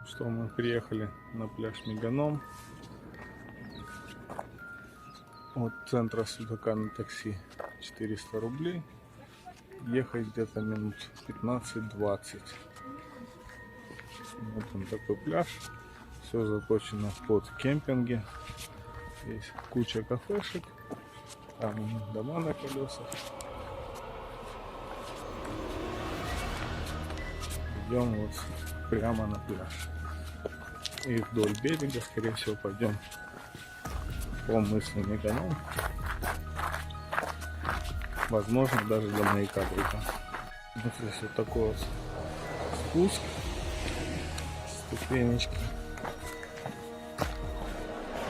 Что мы приехали на пляж Меганом. От центра Судака на такси 400 рублей. Ехать где-то минут 15-20. Вот он такой пляж. Все заточено под кемпинги. Есть куча кафешек. Там дома на колесах. Идем вот прямо на пляж. И вдоль берега, скорее всего, пойдем по мысу Меганом. Возможно, даже до маяка дойдем. Вот здесь вот такой вот спуск. Ступенечки.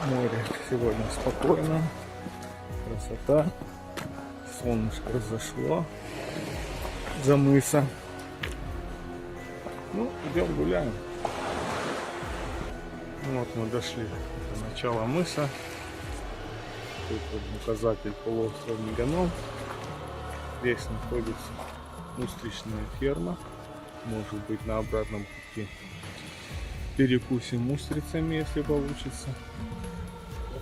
Море сегодня спокойно. Красота. Солнышко разошло за мыса. Ну, идем гуляем. Вот мы дошли до начала мыса. Тут вот указатель полуостров Меганом. Здесь находится устричная ферма. Может быть, на обратном пути перекусим устрицами, если получится.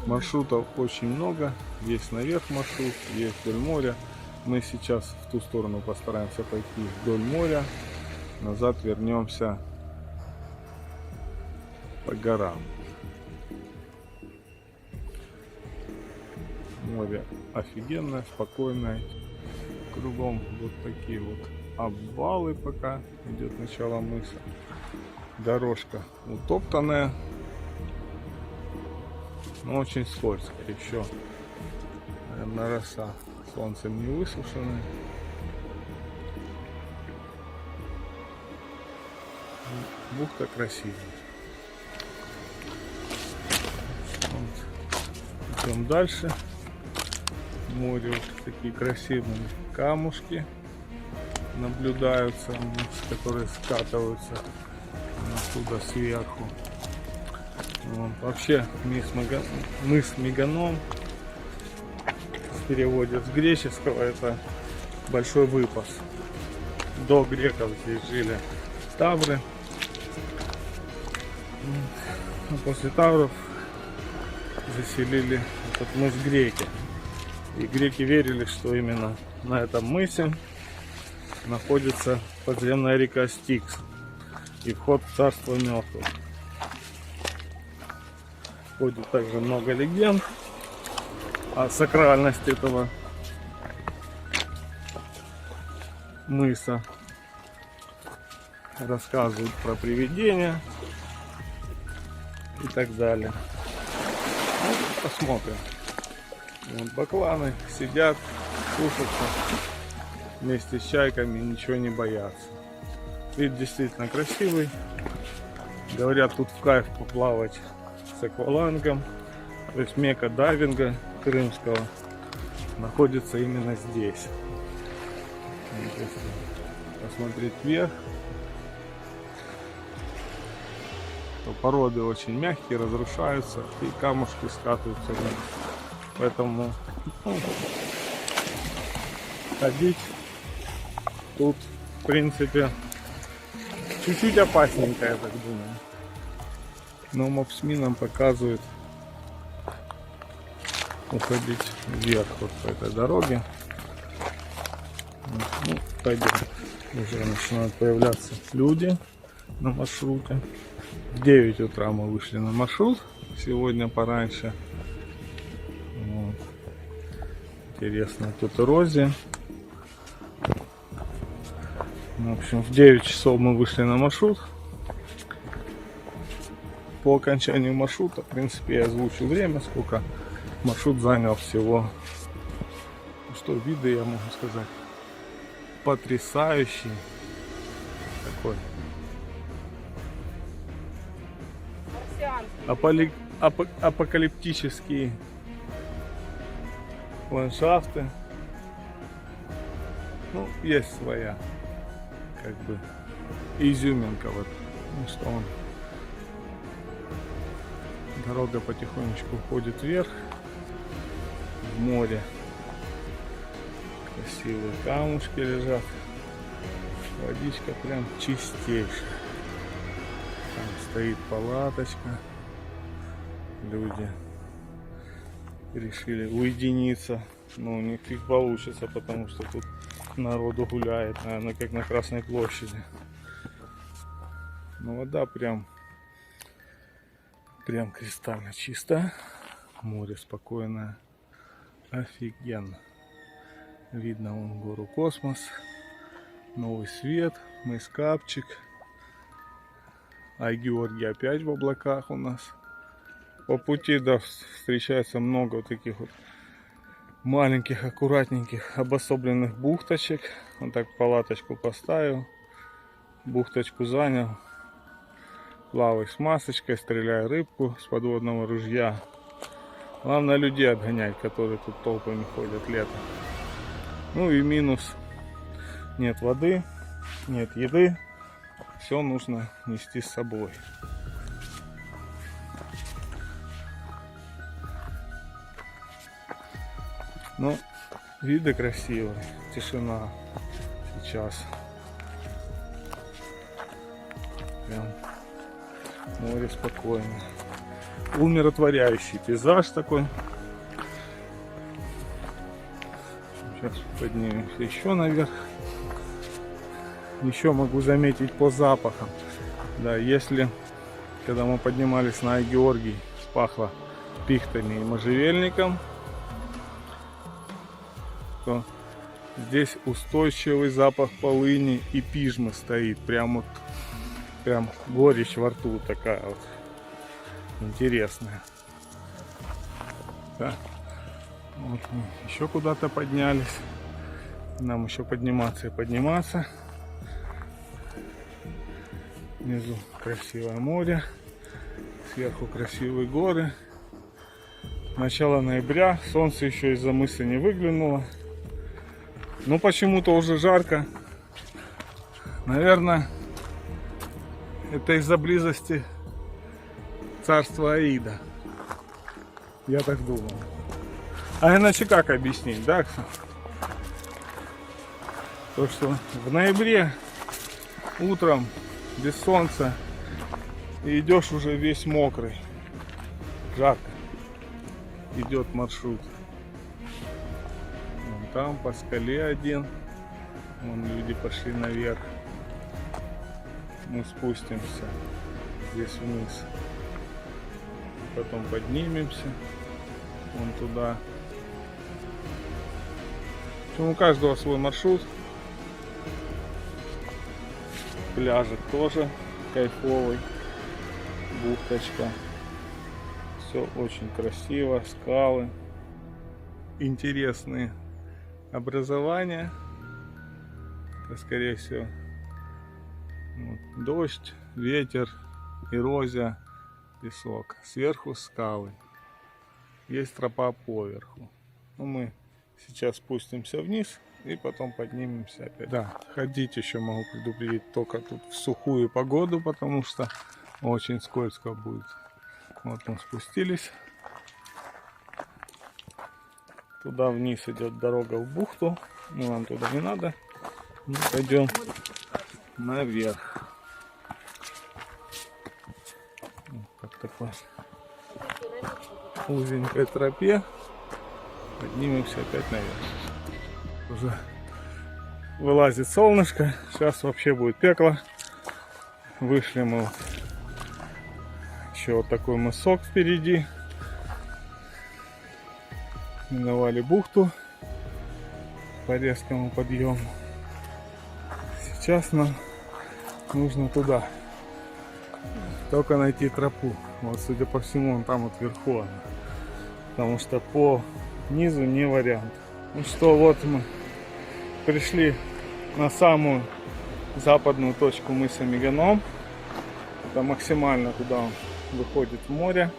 Маршрутов очень много. Есть наверх маршрут, есть вдоль моря. Мы сейчас в ту сторону постараемся пойти вдоль моря. Назад вернемся по горам. Море офигенное, спокойное. Кругом вот такие вот обвалы, пока идет начало мыса. Дорожка утоптанная, но очень скользкая. Еще, наверное, роса солнцем не высушенная. Бухта красивая. Вот. Идем дальше. Море, вот такие красивые камушки наблюдаются, которые скатываются оттуда сверху. Вот. Вообще мыс Меганом в переводе с греческого это большой выпас. До греков здесь жили тавры. А после тавров заселили этот мыс греки. И греки верили, что именно на этом мысе находится подземная река Стикс и вход в царство мертвых. Ходит также много легенд о сакральности этого мыса. Рассказывают про привидения и так далее. Ну, посмотрим. Вот бакланы сидят, кушаются вместе с чайками, ничего не боятся. Вид действительно красивый. Говорят, тут в кайф поплавать с аквалангом. То есть мекка дайвинга крымского находится именно здесь. Если посмотреть вверх, то породы очень мягкие, разрушаются и камушки скатываются вниз. Поэтому ходить тут, в принципе, чуть-чуть опасненько, я так думаю. Но Maps.me нам показывает уходить вверх вот по этой дороге. Ну, пойдем. Уже начинают появляться люди на маршруте. В 9 утра мы вышли на маршрут. Сегодня пораньше. Вот. Интересно, тут эрозия. В общем, в 9 часов мы вышли на маршрут. По окончанию маршрута, в принципе, я озвучу время, сколько маршрут занял всего. Что виды, я могу сказать, потрясающий такой. Апокалиптические ландшафты. Ну, есть своя, как бы, изюминка вот, что он. Дорога потихонечку уходит вверх в море. Красивые камушки лежат. Водичка прям чистейшая. Там стоит палаточка. Люди решили уединиться. Но у них фиг получится, потому что тут народу гуляет, наверное, как на Красной площади. Но вода прям кристально чистая. Море спокойное. Офигенно. Видно вон гору Космос. Новый Свет. Мыс Капчик. Ай-Георгий опять в облаках у нас. По пути, да, встречается много вот таких вот маленьких, аккуратненьких, обособленных бухточек. Он так палаточку поставил. Бухточку занял. Плавай с масочкой, стреляй рыбку с подводного ружья. Главное людей отгонять, которые тут толпами ходят летом. Ну и минус. Нет воды, нет еды. Все нужно нести с собой. Ну, виды красивые. Тишина сейчас. Прям море спокойно. Умиротворяющий пейзаж такой. Сейчас поднимемся еще наверх. Еще могу заметить по запахам. Да, если когда мы поднимались на Ай-Георгий, пахло пихтами и можжевельником, то здесь устойчивый запах полыни и пижмы стоит. Прям вот, прям горечь во рту такая вот интересная. Да. Вот мы еще куда-то поднялись. Нам еще подниматься и подниматься. Внизу красивое море. Сверху красивые горы. Начало ноября. Солнце еще из-за мыса не выглянуло. Но почему-то уже жарко. Наверное, это из-за близости царства Аида. Я так думал. А иначе как объяснить, да? То, что в ноябре утром без солнца и идешь уже весь мокрый. Жарко. Идет маршрут. Вон там по скале один. Вон люди пошли наверх. Мы спустимся здесь вниз. Потом поднимемся. Вон туда. В общем, у каждого свой маршрут. Пляжик тоже кайфовый. Бухточка. Все очень красиво. Скалы. Интересные образования. Это, скорее всего, вот, дождь, ветер, эрозия, песок. Сверху скалы. Есть тропа поверху. Но мы сейчас спустимся вниз и потом поднимемся опять. Да, ходить еще могу предупредить только тут в сухую погоду, потому что очень скользко будет. Вот мы спустились. Туда вниз идет дорога в бухту. Но нам туда не надо. Мы пойдем наверх. Вот по такой узенькой тропе поднимемся опять наверх. Уже вылазит солнышко. Сейчас вообще будет пекло. Вышли мы вот. Еще вот такой мысок впереди. Миновали бухту по резкому подъему. Сейчас нам нужно туда. Только найти тропу. Вот, судя по всему, он там вот вверху она. Потому что по низу не вариант. Ну что, вот мы пришли на самую западную точку мыса Меганом. Это максимально куда он выходит в море.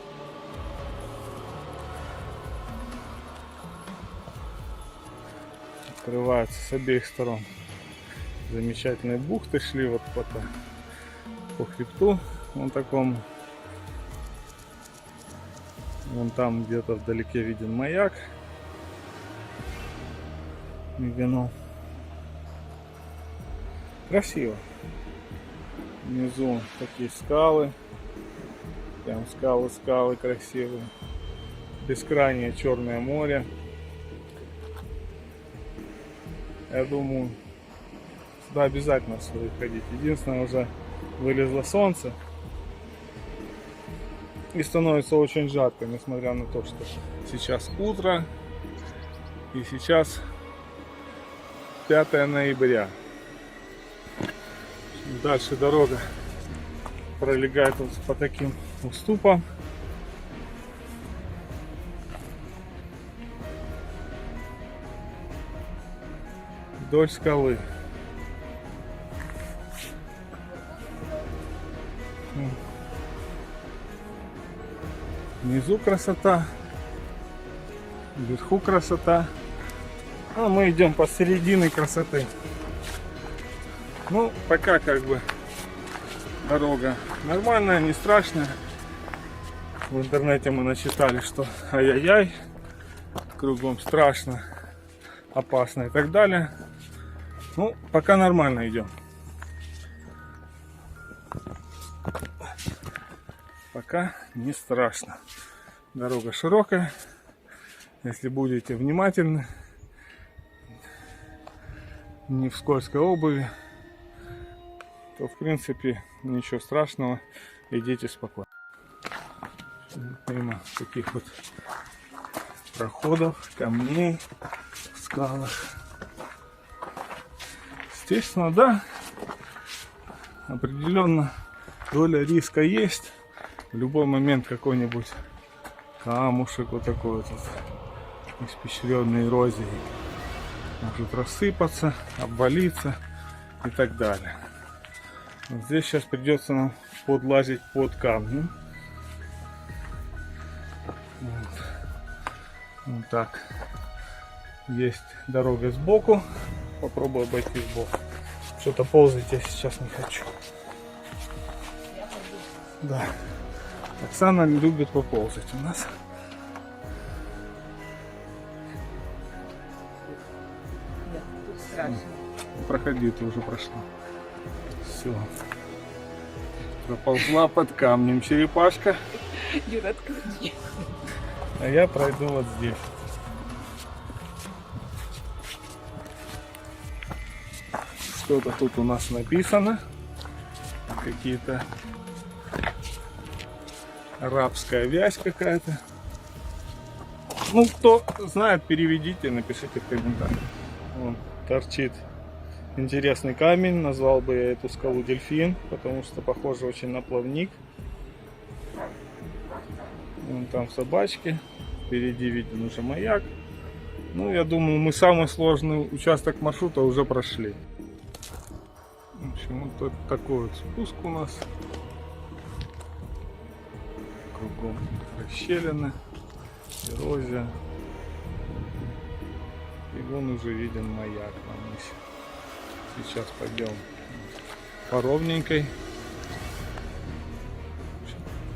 Открывается с обеих сторон. Замечательные бухты, шли вот по хребту. Вон такому. Вон там где-то вдалеке виден маяк. Меганом. Красиво. Внизу такие скалы. Прям скалы красивые. Бескрайнее Черное море. Я думаю, сюда обязательно стоит ходить. Единственное, уже вылезло солнце. И становится очень жарко, несмотря на то, что сейчас утро. И сейчас 5 ноября. Дальше дорога пролегает вот по таким уступам. Вдоль скалы. Внизу красота, вверху красота, а мы идем посередине красоты. Ну, пока как бы дорога нормальная, не страшная. В интернете мы начитали, что ай-яй-яй, кругом страшно, опасно и так далее. Ну, пока нормально идем. Пока не страшно. Дорога широкая. Если будете внимательны, не в скользкой обуви, то в принципе ничего страшного, идите спокойно. Мимо таких вот проходов, камней, скалах. Естественно, да, определенно доля риска есть. В любой момент какой-нибудь камушек вот такой вот испещренный эрозией может рассыпаться, обвалиться и так далее. Вот здесь сейчас придется нам подлазить под камни. Вот так. Есть дорога сбоку. Попробую обойти сбоку. Что-то ползать я сейчас не хочу. Да. Оксана любит поползать у нас. Нет, тут страшно. Проходи, ты уже прошла. Все. Проползла под камнем черепашка. Юра, открути. А я пройду вот здесь. Что-то тут у нас написано. Какие-то арабская вязь какая-то. Ну, кто знает, переведите, напишите в комментариях. Вон торчит интересный камень. Назвал бы я эту скалу дельфин, потому что похоже очень на плавник. Вон там собачки. Впереди виден уже маяк. Ну, я думаю, мы самый сложный участок маршрута уже прошли. В общем, вот такой вот спуск у нас. Кругом расщелины, эрозия. И вон уже виден маяк на мысе. Сейчас пойдем по ровненькой.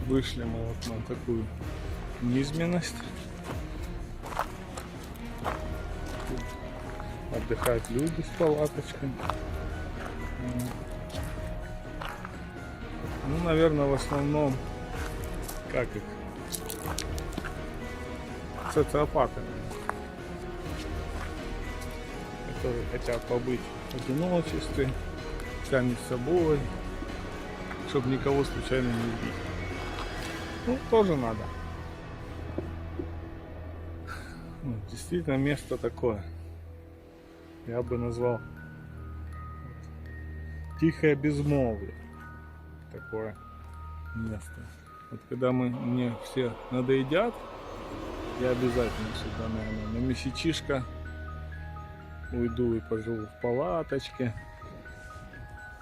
Вышли мы вот на такую низменность. Тут отдыхают люди с палаточками. Ну, наверное, в основном, как их, социопаты, которые хотят побыть в одиночестве, сами с собой, чтобы никого случайно не убить. Ну, тоже надо. Действительно, место такое. Я бы назвал тихое безмолвие. Такое место. Вот когда мне все надоедят, я обязательно сюда, наверное, на месячишко уйду и поживу в палаточке,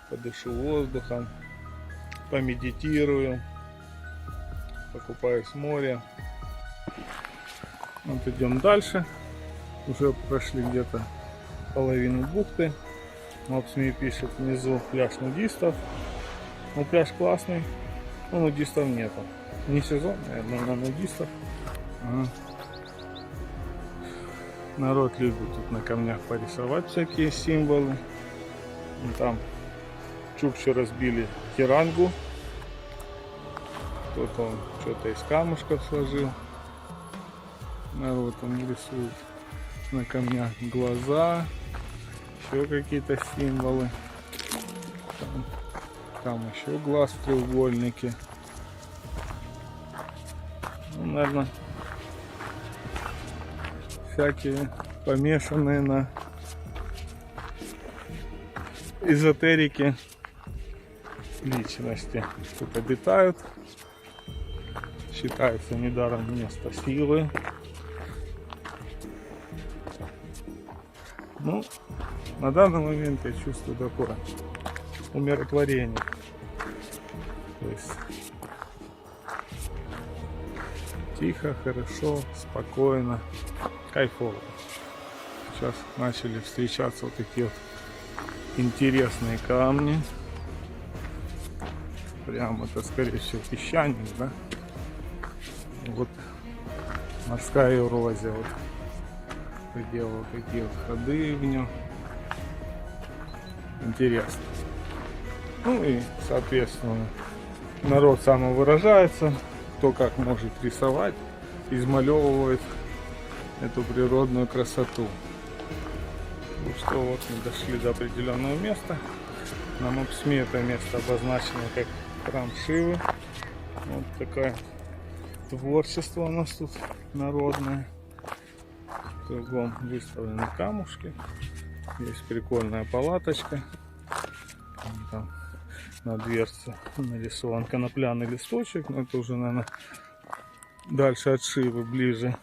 подышу воздухом, помедитирую, покупаюсь в море. Вот идем дальше. Уже прошли где-то половину бухты. Maps.me пишет внизу пляж нудистов. Ну, пляж классный, но нудистов нету. Не сезон, наверное, на нудистов. Ага. Народ любит тут на камнях порисовать всякие символы. Там чукчи разбили тирангу. Кто-то он что-то из камушков сложил. Народ он рисует на камнях глаза, еще какие-то символы. Там еще глаз в треугольнике. Ну, наверное, всякие помешанные на эзотерике личности тут обитают. Считается недаром место силы. Ну, на данный момент я чувствую такое умиротворение. То есть тихо, хорошо, спокойно, кайфово. Сейчас начали встречаться вот такие вот интересные камни. Прям это, скорее всего, песчаник, да? Вот морская эрозия вот делала такие вот ходы в нем. Интересно. Ну и, соответственно, народ самовыражается, кто как может рисовать, измалевывает эту природную красоту. Ну что, вот мы дошли до определенного места. На Мапсме это место обозначено как храм Шивы. Вот такое творчество у нас тут народное. Кругом выставлены камушки. Есть прикольная палаточка. Там на дверце нарисован конопляный листочек. Но это уже, наверное, дальше от Шивы, ближе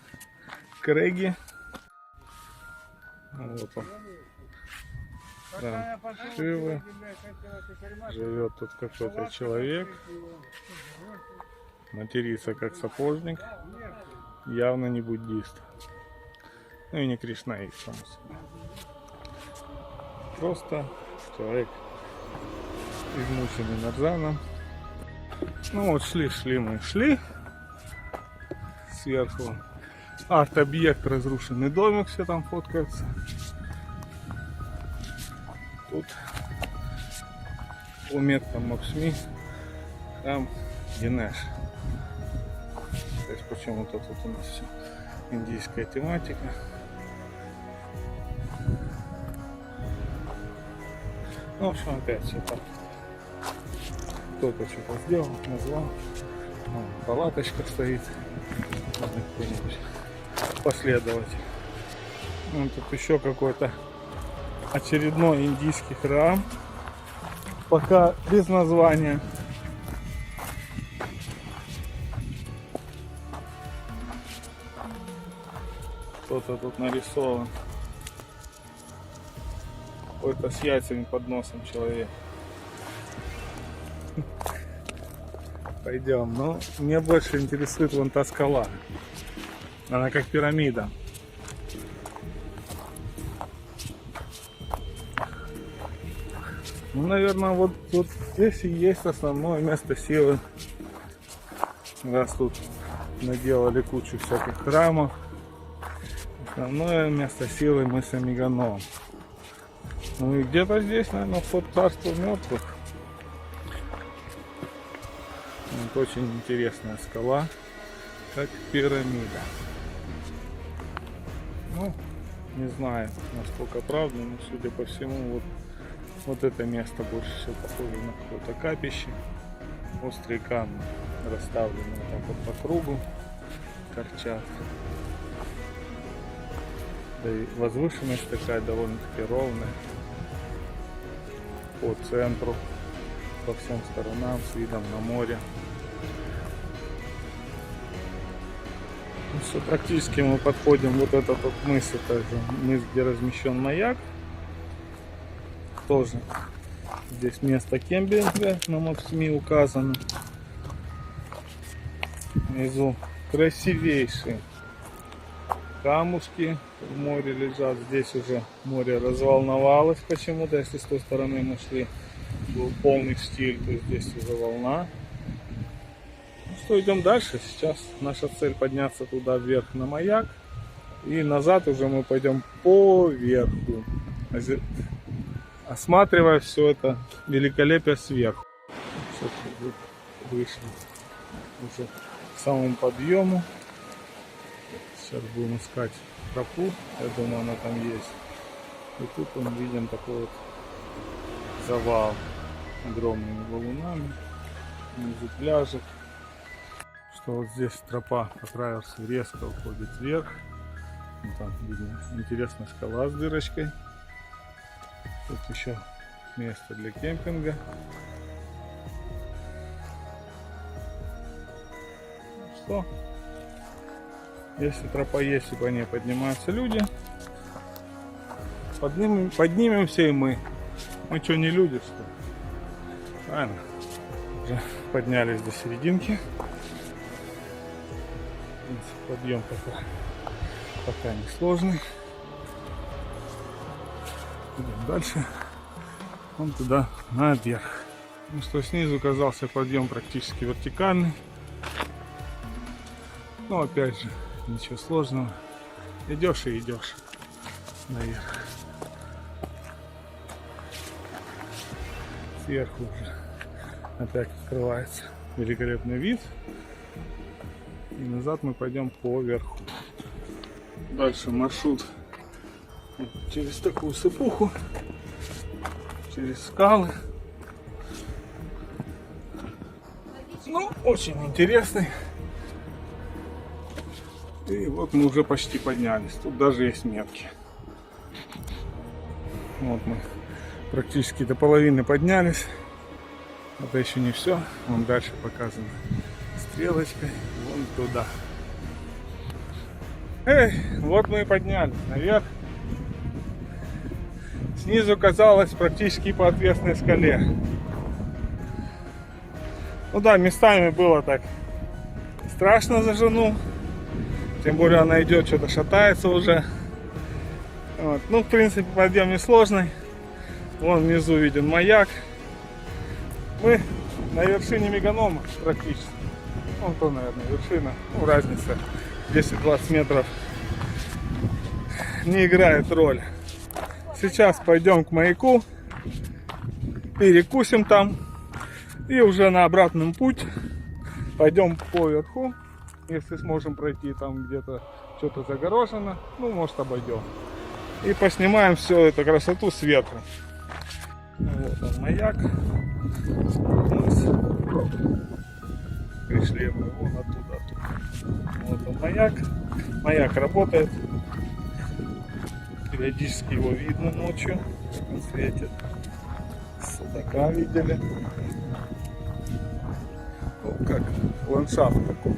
к Реге. Вот он. Храм Шивы. Живет тут какой-то человек. Матерится как сапожник. Явно не буддист. Ну и не кришнаит, само собой. Просто человек, измученный нарзаном. Ну вот шли мы. Сверху арт-объект, разрушенный домик, все там фоткаются. Тут по меткам Мапсми храм Генеш. То есть почему-то тут у нас все индийская тематика. Ну, в общем, опять все так. Кто-то что-то сделал, назвал. Вон, палаточка стоит. Можно какой-нибудь последовать. Вон тут еще какой-то очередной индийский храм. Пока без названия. Кто-то тут нарисован. Какой-то с яйцами под носом человек. Пойдем. Но мне больше интересует вон та скала. Она как пирамида. Ну, наверное, вот здесь и есть основное место силы. Раз тут наделали кучу всяких храмов. Основное место силы мыса Меганом. Ну и где-то здесь, наверное, вход в царство мертвых. Вот очень интересная скала, как пирамида. Ну, не знаю, насколько правда, но судя по всему, вот это место больше всего похоже на какое-то капище. Острые камни расставлены вот так вот по кругу, торчат. Да и возвышенность такая довольно-таки ровная. По центру, по всем сторонам, с видом на море. Ну все, практически мы подходим вот этот вот мыс, это же мыс, где размещен маяк. Тоже здесь место кемпинга на Мапсме указано. Внизу красивейшие камушки в море лежат. Здесь уже море разволновалось почему-то. Если с той стороны мы шли, был полный штиль, то здесь уже волна. Ну что, идем дальше. Сейчас наша цель подняться туда вверх на маяк. И назад уже мы пойдем по верху, осматривая все это великолепие сверху. Все вышли уже к самому подъему. Сейчас будем искать тропу, я думаю, она там есть. И тут мы видим такой вот завал огромными валунами, внизу пляжик. Что вот здесь тропа по траверсу резко уходит вверх. Ну, там видно интересная скала с дырочкой. Тут еще место для кемпинга. Что? Если тропа есть и по ней поднимаются люди, поднимемся и мы. Мы что, не люди, что ли? Правильно. Уже поднялись до серединки. Подъем пока не сложный. Идем дальше. Вон туда наверх. Ну что, снизу казался подъем практически вертикальный. Но опять же, ничего сложного. Идешь и идешь наверх. Сверху уже опять открывается великолепный вид. И назад мы пойдем по верху. Дальше маршрут через такую сыпуху, через скалы. Ну, очень интересный. И вот мы уже почти поднялись. Тут даже есть метки. Вот мы практически до половины поднялись. Это еще не все. Вон дальше показано стрелочкой. Вон туда. Эй, вот мы и поднялись наверх. Снизу казалось практически по отвесной скале. Ну да, местами было так страшно за жену. Тем более она идет, что-то шатается уже. Вот. Ну, в принципе, подъем несложный. Вон внизу виден маяк. Мы на вершине Меганома практически. Вон то, наверное, вершина. Ну, разница 10-20 метров не играет роль. Сейчас пойдем к маяку. Перекусим там. И уже на обратном путь пойдем по верху. Если сможем пройти, там где-то что-то загорожено, ну, может, обойдем. И поснимаем всю эту красоту сверху. Вот он, маяк. Пришли мы вон оттуда. Вот он, маяк. Маяк работает. Периодически его видно ночью. Он светит. Судака видели. Вот как ландшафт такой.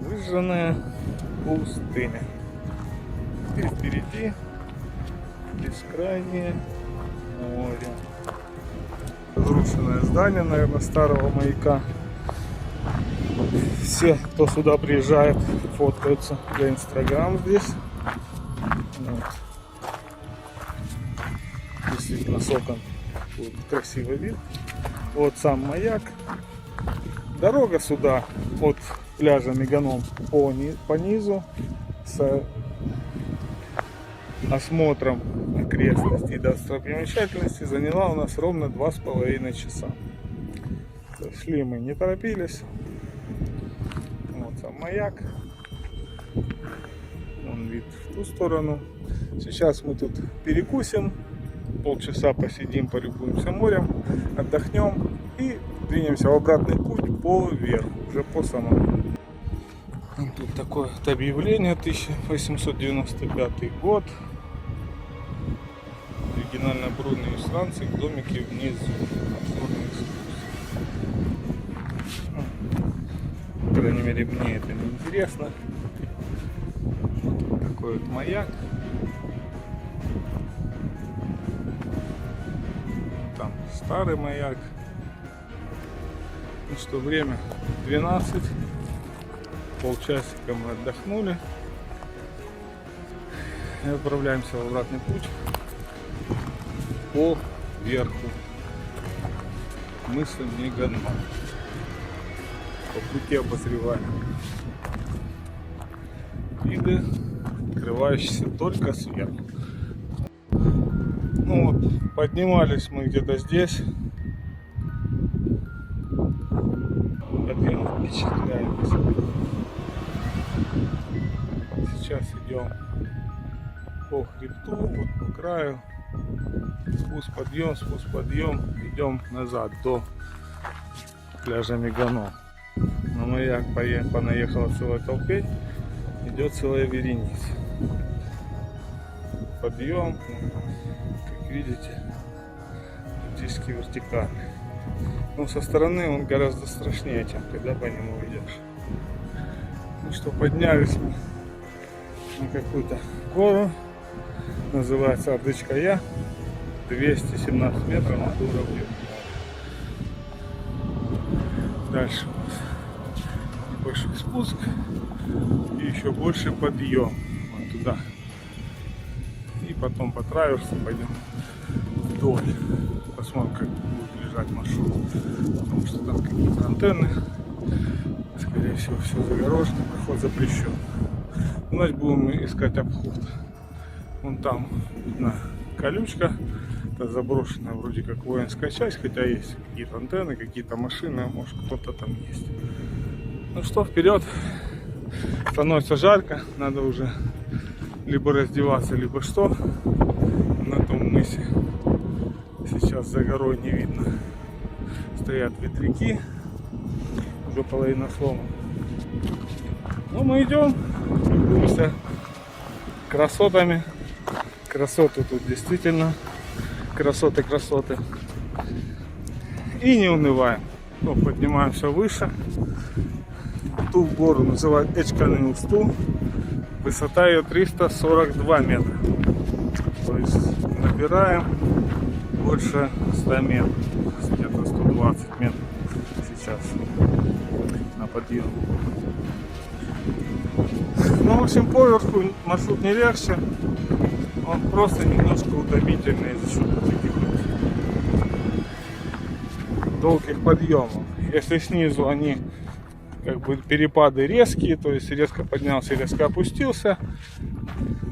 Выжженная пустыня. И впереди бескрайнее море. Разрушенное здание, наверное, старого маяка. Все, кто сюда приезжает, фоткаются для Инстаграм здесь. Вот. Действительно, с окон будет красивый вид. Вот сам маяк. Дорога сюда от пляжа Меганом по низу с осмотром окрестностей и достопримечательностей заняла у нас ровно 2,5 часа. Шли мы, не торопились. Вот сам маяк. Вон вид в ту сторону. Сейчас мы тут перекусим, полчаса посидим, полюбуемся морем, отдохнем и двинемся в обратный путь по верху, уже по самому. Тут такое вот объявление, 1895 год. Оригинально оборудованные станции, домики внизу. По крайней мере, мне это не интересно. Такой вот маяк. Там старый маяк. Ну что, время 12. Полчасика мы отдохнули. И отправляемся в обратный путь по верху мыса Меганом. По пути обозреваем виды, открывающиеся только сверху. Ну вот, поднимались мы где-то здесь. Подъем впечатляет. Сейчас идем по хребту, вот по краю. Спуск, подъем. Идем назад до пляжа Меганон. На маяк понаехала целая толпень, идет целая вереница. Подъем, как видите, практически вертикальный. Но со стороны он гораздо страшнее, чем когда по нему идешь. Ну что, поднялись мы на какую-то гору, называется Ардычкая, 217 метров над уровнем моря. Дальше у нас небольшой спуск и еще больше подъем вот туда. И потом по траверсу пойдем вдоль. Посмотрим, как будет лежать маршрут. Потому что там какие-то антенны. Скорее всего, все загорожено, проход запрещен. Значит, будем искать обход. Вон там видна колючка. Это заброшенная вроде как воинская часть, хотя есть какие-то антенны, какие-то машины, может кто-то там есть. Ну что, вперед. Становится жарко, надо уже либо раздеваться, либо что. На том мысе сейчас за горой не видно. Стоят ветряки, уже половина сломана. Ну мы идем, любуемся красотами. Красоты тут действительно. Красоты. И не унываем. Ну, поднимаемся выше. Ту гору называют Эчканы-Усту. Высота ее 342 метра. То есть набираем больше 100 метров. Где-то 120 метров сейчас на подъем. Ну, в общем, поверху маршрут не легче. Он просто немножко утомительный за счет таких вот долгих подъемов. Если снизу они как бы перепады резкие, то есть резко поднялся, резко опустился,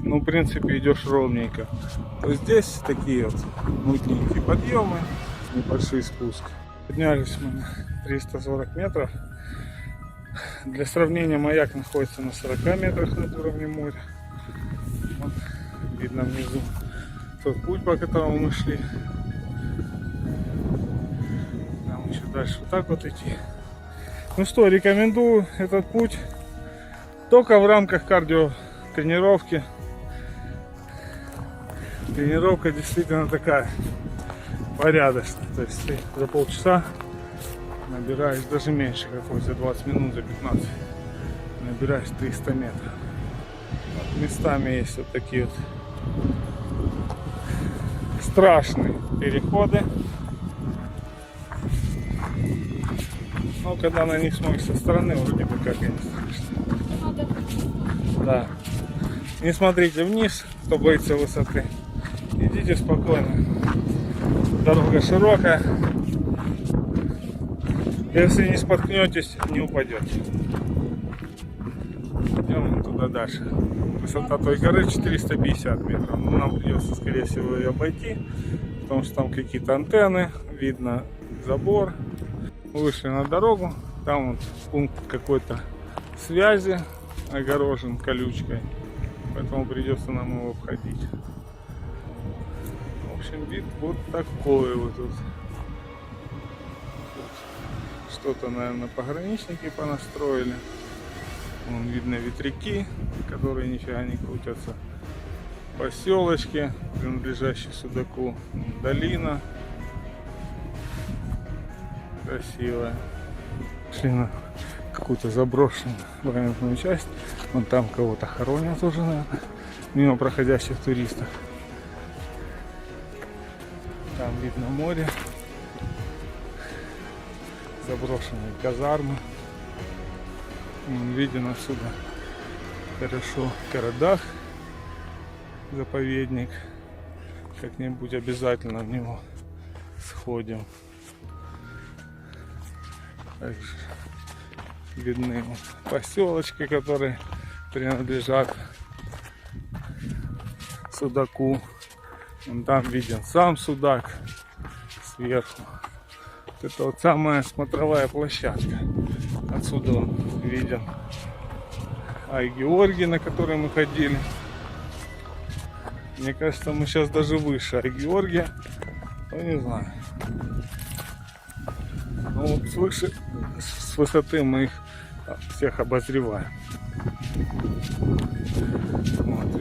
ну, в принципе, идешь ровненько. То здесь такие вот мутненькие подъемы, небольшой спуск. Поднялись мы на 340 метров. Для сравнения, маяк находится на 40 метрах над уровнем моря. Вот, видно внизу тот путь, по которому мы шли. Нам еще дальше вот так вот идти. Ну что, рекомендую этот путь только в рамках кардиотренировки. Тренировка действительно такая порядочная. То есть ты за полчаса набираешь, даже меньше, какой за 20 минут, за 15, набираешь 300 метров. Вот, местами есть вот такие вот страшные переходы. Но когда на них смотришь со стороны, вроде бы как и не страшно. Да. Не смотрите вниз, кто боится высоты. Идите спокойно. Дорога широкая. Если не споткнетесь, не упадете. Идем туда дальше. Высота той горы 450 метров. Но нам придется, скорее всего, ее обойти, потому что там какие-то антенны, видно забор. Вышли на дорогу, там вот пункт какой-то связи огорожен колючкой, поэтому придется нам его обходить. В общем, вид вот такой вот тут. Что-то, наверное, пограничники понастроили. Вон видно ветряки, которые нифига не крутятся. Поселочки, принадлежащие Судаку. Долина. Красивая. Шли на какую-то заброшенную военную часть. Вон там кого-то хоронят уже, наверное, мимо проходящих туристов. Там видно море. Заброшенные казармы. Виден отсюда хорошо Карадах, заповедник. Как-нибудь обязательно в него сходим. Также видны поселочки, которые принадлежат Судаку. Вон там виден сам Судак сверху. Вот это вот самая смотровая площадка. Отсюда виден Ай-Георгий, на который мы ходили. Мне кажется, мы сейчас даже выше Ай-Георгия. Ну, не знаю. Ну, вот свыше, с высоты мы их всех обозреваем. Вот,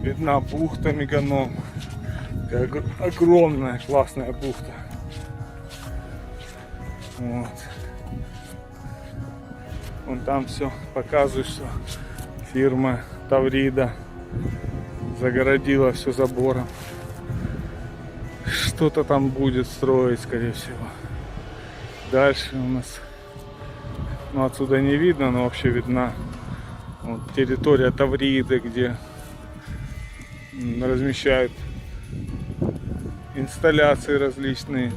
видна бухта Меганом. Такая огромная, классная бухта. Вот. Вон там все показывает, что фирма Таврида загородила все забором. Что-то там будет строить, скорее всего. Дальше у нас, ну, отсюда не видно, но вообще видна вот территория Тавриды, где размещают инсталляции различные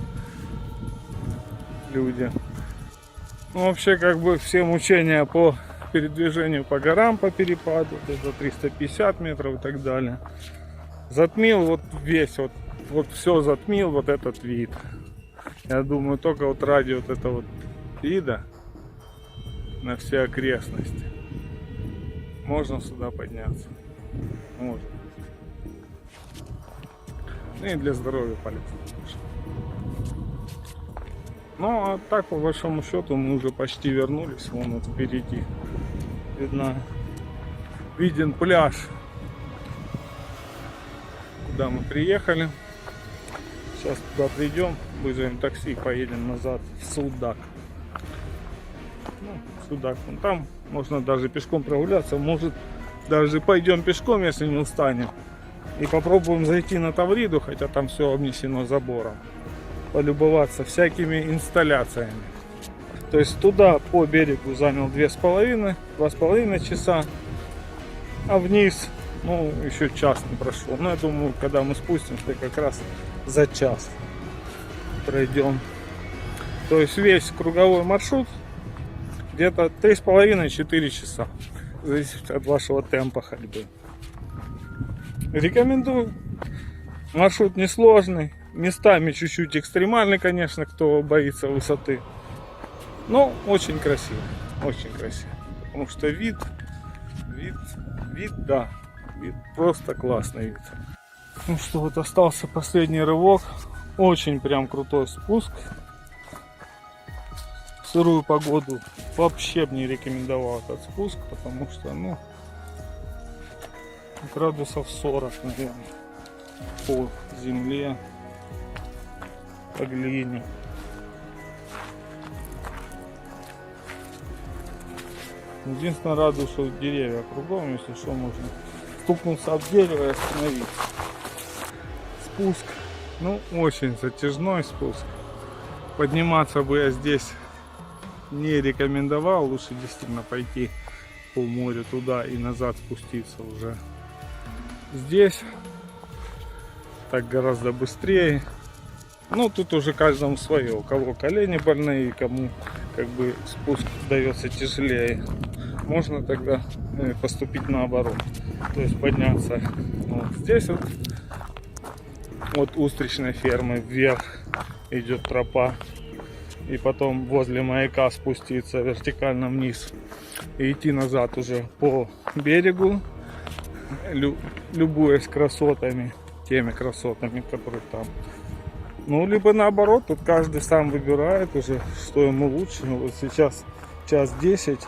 люди. Ну, вообще, как бы все мучения по передвижению по горам, по перепаду, это 350 метров и так далее. Затмил вот весь, вот все затмил вот этот вид. Я думаю, только вот ради вот этого вот вида на все окрестности можно сюда подняться. Можно. Ну и для здоровья полезно. Ну, а так, по большому счету, мы уже почти вернулись. Вон вот впереди виден пляж, куда мы приехали. Сейчас туда придем, вызовем такси и поедем назад в Судак. Ну, Судак вон там, можно даже пешком прогуляться, может даже пойдем пешком, если не устанем. И попробуем зайти на Тавриду, хотя там все обнесено забором. Полюбоваться всякими инсталляциями. То есть туда по берегу занял 2,5 часа, а вниз, ну, еще час не прошел. Но я думаю, когда мы спустимся, как раз за час пройдем. То есть весь круговой маршрут где-то 3,5-4 часа. Зависит от вашего темпа ходьбы. Рекомендую. Маршрут несложный. Местами чуть-чуть экстремальный, конечно, кто боится высоты. Но очень красиво. Очень красиво. Потому что вид, да. Вид просто классный вид. Ну что, вот остался последний рывок. Очень прям крутой спуск. В сырую погоду вообще бы не рекомендовал этот спуск, потому что, ну, градусов 40, наверное, по земле, по глине. Единственное, радует, что деревья кругом, если что, можно стукнуться об дерево и остановиться. Спуск, ну, очень затяжной спуск. Подниматься бы я здесь не рекомендовал, лучше действительно пойти по морю туда и назад спуститься уже. Здесь так гораздо быстрее. Ну, тут уже каждому свое. У кого колени больные, кому как бы спуск дается тяжелее. Можно тогда поступить наоборот. То есть подняться вот здесь вот от устричной фермы вверх идет тропа. И потом возле маяка спуститься вертикально вниз. И идти назад уже по берегу. Любуясь красотами. Теми красотами, которые там. Ну, либо наоборот, тут каждый сам выбирает уже, что ему лучше. Вот сейчас час 10,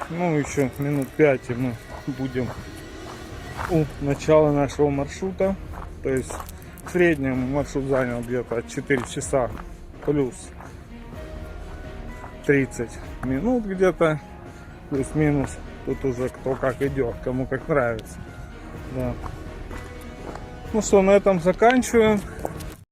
ну, еще минут 5, и мы будем у начала нашего маршрута. То есть в среднем маршрут занял где-то 4 часа плюс 30 минут где-то, плюс-минус. Тут уже кто как идет, кому как нравится. Да. Ну что, на этом заканчиваем.